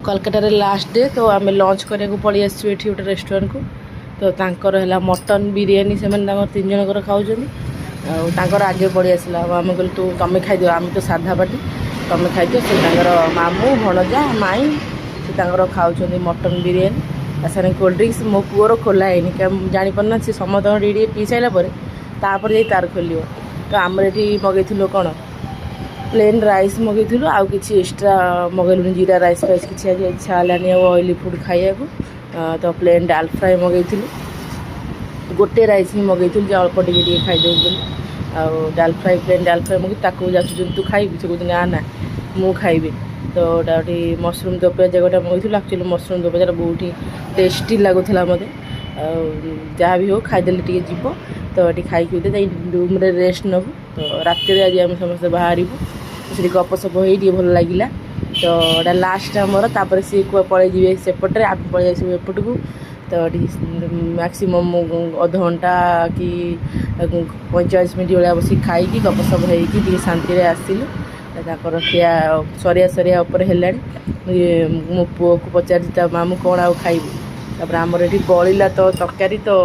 Kolkata last day तो आम lunch करने पलि आसू ये गोटे रेस्टोरेंट को तो तांकर है मटन बिरियानी से 3 जन खाऊर आगे पलि आसला आम कहल तू तुम खाई आम तो साधा पार्टी तुम खाई से मामू भणजा माई से खाऊँ मटन बिरियानी सारे कोल्ड ड्रिंक्स मो पुअर खोला है क्या जापारना सी समस्त पी सारापर तापर तार खोल तो आमर ये मगेलु कौन प्लेन राइस मगेलु आउ कि एक्सट्रा मगेलु जीरा राइस फाइस किसी आज इच्छा है ऑयली फूड खाइबा तो प्लेन डाल फ्राए मगेलु गोटे राइस ही मगेलु अल्प टे खाईदे डाल फ्राए प्लेन डाल फ्राए मगे ताकू जाचु तू खाइबी से कहते ना ना मु खाइबी तो गोटे मशरूम दो प्याज गोटे मगेलु एक्चुअली मशरूम दो प्याज बहुत ही टेस्टी लगुला मत जहाँ भी हो खाईदे टे जीव तो ये खाई रूम रे रेस्ट नबू तो राति आज आम समस्त बाहर से गपसप हो भल लगे तो एटा लास्ट आमर तापर सी पलि सेपटे आम पलि एपट को तो मैक्सीम अध घंटा कि 45 मिनट भाया बस खाई गपसप हो शांति आसिलु खिया सरिया सरिया उपर है मो पुओ को पचार मामू कौन आउ खाइबू तापर आमर ये बड़ा तो तरकारी तो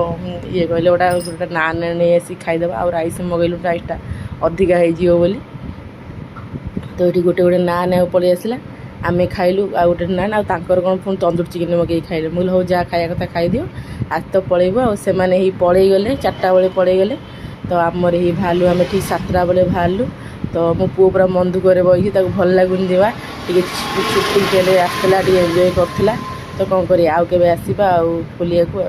ये कहले गोटा नान नहीं आसी खाईदे आ राइस मगेलु राइसटा अधिका हो तो ये गोटे गोटे नान पलि आसला आम खाइलु आ गोटे नान आर कौन पुणी तंदूर चिकेन मगे खाइले मुझे हो जहाँ खाया कथा खाईदियो आज तो पलैब आने पलि गले 4टा बेले पलि गले तो आमर ही भालु आम ठीक 7टा बेले भालु तो मो पुओ पूरा मन दुख बही भल लगुनि देवा टे छुट्टी आसला एंजॉय करथिला तो कौन करिया आउ केबे आसीबा आ बुलिया को।